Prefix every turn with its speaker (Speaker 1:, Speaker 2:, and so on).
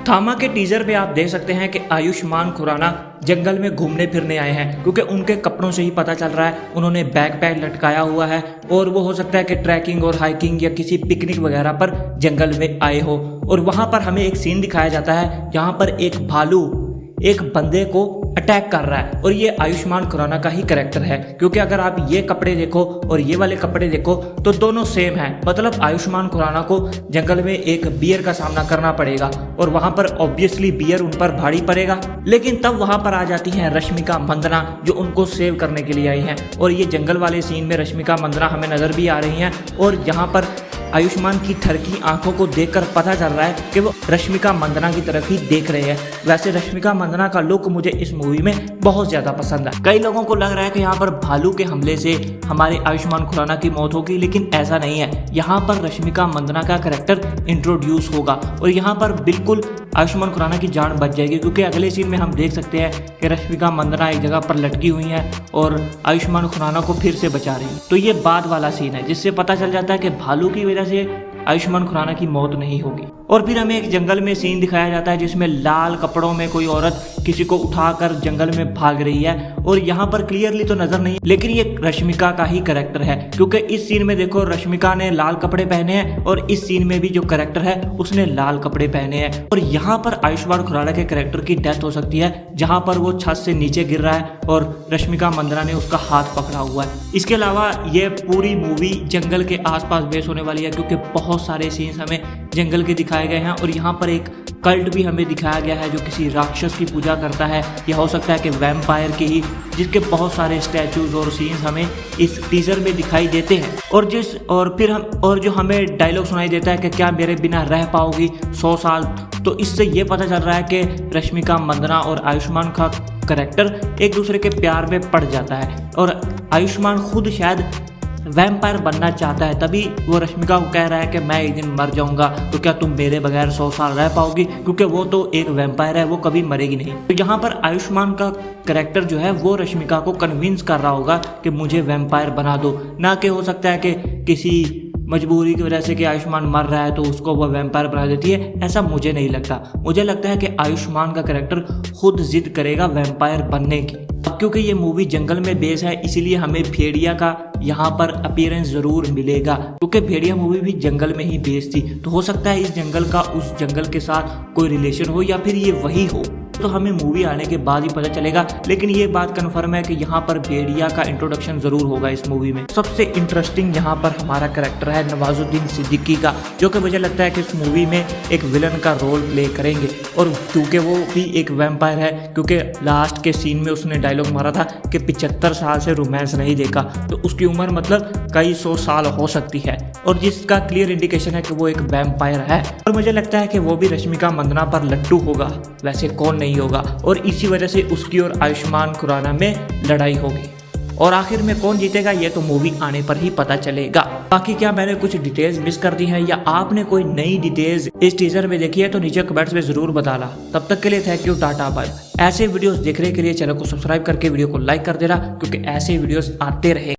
Speaker 1: थामा के टीजर पे आप देख सकते हैं कि आयुष्मान खुराना जंगल में घूमने फिरने आए हैं, क्योंकि उनके कपड़ों से ही पता चल रहा है उन्होंने बैकपैक लटकाया हुआ है और वो हो सकता है कि ट्रैकिंग और हाइकिंग या किसी पिकनिक वगैरह पर जंगल में आए हो। और वहां पर हमें एक सीन दिखाया जाता है जहां पर एक भालू एक बंदे को अटैक कर रहा है और ये आयुष्मान खुराना का ही कैरेक्टर है, क्योंकि अगर आप ये कपड़े देखो और ये वाले कपड़े देखो तो दोनों सेम हैं। मतलब आयुष्मान खुराना को जंगल में एक बियर का सामना करना पड़ेगा और वहां पर ऑब्वियसली बियर उन पर भारी पड़ेगा। लेकिन तब वहां पर आ जाती हैं रश्मिका मंदाना जो उनको सेव करने के लिए आई हैं और ये जंगल वाले सीन में रश्मिका मंदाना हमें नजर भी आ रही हैं और यहाँ पर आयुष्मान की ठरकी आंखों को देखकर पता चल रहा है कि वो रश्मिका मंदाना की तरफ ही देख रहे हैं। वैसे रश्मिका मंदाना का लुक मुझे इस मूवी में बहुत ज्यादा पसंद है। कई लोगों को लग रहा है कि यहाँ पर भालू के हमले से हमारे आयुष्मान खुराना की मौत होगी, लेकिन ऐसा नहीं है। यहाँ पर रश्मिका मंदाना का कैरेक्टर इंट्रोड्यूस होगा और यहाँ पर बिल्कुल आयुष्मान खुराना की जान बच जाएगी, क्योंकि अगले सीन में हम देख सकते हैं कि रश्मिका मंदाना एक जगह पर लटकी हुई है और आयुष्मान खुराना को फिर से बचा रही है। तो ये बाद वाला सीन है जिससे पता चल जाता है कि भालू की वजह से आयुष्मान खुराना की मौत नहीं होगी। और फिर हमें एक जंगल में सीन दिखाया जाता है जिसमें लाल कपड़ों में कोई औरत किसी को उठाकर जंगल में भाग रही है और यहाँ पर क्लियरली तो नजर नहीं, लेकिन ये रश्मिका का ही कैरेक्टर है, क्योंकि इस सीन में देखो रश्मिका ने लाल कपड़े पहने हैं और इस सीन में भी जो कैरेक्टर है उसने लाल कपड़े पहने हैं। और यहाँ पर आयुष्मान खुराना के कैरेक्टर की डेथ हो सकती है जहाँ पर वो छत से नीचे गिर रहा है और रश्मिका मंदाना ने उसका हाथ पकड़ा हुआ है। इसके अलावा ये पूरी मूवी जंगल के आसपास बेस होने वाली है, क्योंकि बहुत सारे सीन्स हमें जंगल के दिखाए गए हैं और यहाँ पर एक कल्ट भी हमें दिखाया गया है जो किसी राक्षस की पूजा करता है, या हो सकता है कि वैम्पायर की ही, जिसके बहुत सारे स्टैचूज और सीन्स हमें इस टीजर में दिखाई देते हैं। और जो हमें डायलॉग सुनाई देता है कि क्या मेरे बिना रह पाओगी 100 साल, तो इससे ये पता चल रहा है कि रश्मिका मंदाना और आयुष्मान का कैरेक्टर एक दूसरे के प्यार में पड़ जाता है और आयुष्मान खुद शायद वैम्पायर बनना चाहता है, तभी वो रश्मिका को कह रहा है कि मैं एक दिन मर जाऊंगा तो क्या तुम मेरे बगैर 100 साल रह पाओगी, क्योंकि वो तो एक वैम्पायर है, वो कभी मरेगी नहीं। तो यहाँ पर आयुष्मान का कैरेक्टर जो है वो रश्मिका को कन्विंस कर रहा होगा कि मुझे वैम्पायर बना दो, ना कि हो सकता है कि किसी मजबूरी की वजह से कि आयुष्मान मर रहा है तो उसको वो वैम्पायर बना देती है। ऐसा मुझे नहीं लगता। मुझे लगता है कि आयुष्मान का कैरेक्टर खुद जिद करेगा वैम्पायर बनने की। अब क्योंकि ये मूवी जंगल में बेस है इसीलिए हमें भेड़िया का यहाँ पर अपीयरेंस जरूर मिलेगा, क्योंकि भेड़िया मूवी भी जंगल में ही बेस थी। तो हो सकता है इस जंगल का उस जंगल के साथ कोई रिलेशन हो या फिर ये वही हो, तो हमें मूवी आने के बाद ही पता चलेगा। लेकिन ये बात कन्फर्म है कि यहाँ पर भेड़िया का इंट्रोडक्शन जरूर होगा इस मूवी में। सबसे इंटरेस्टिंग यहाँ पर हमारा कैरेक्टर है नवाजुद्दीन सिद्दीकी का, जो कि मुझे लगता है कि इस मूवी में एक विलन का रोल प्ले करेंगे। और क्योंकि वो भी एक वैम्पायर है, क्योंकि लास्ट के सीन में उसने डायलॉग मारा था कि 75 साल से रोमांस नहीं देखा, तो उसकी उम्र मतलब कई 100 साल हो सकती है, और जिसका क्लियर इंडिकेशन है कि वो एक वैम्पायर है। और मुझे लगता है कि वो भी रश्मिका मंदाना पर लट्टू होगा, वैसे कौन नहीं होगा, और इसी वजह से उसकी और आयुष्मान खुराना में लड़ाई होगी। और आखिर में कौन जीतेगा ये तो मूवी आने पर ही पता चलेगा। बाकी क्या मैंने कुछ डिटेल्स मिस कर दी हैं या आपने कोई नई डिटेल्स इस टीजर में देखी है तो नीचे कमेंट्स में जरूर बताना। तब तक के लिए थैंक यू, टाटा बाय। ऐसे वीडियोस देखने के लिए चैनल को सब्सक्राइब करके वीडियो को लाइक कर देना, क्योंकि ऐसे वीडियोस आते रहे।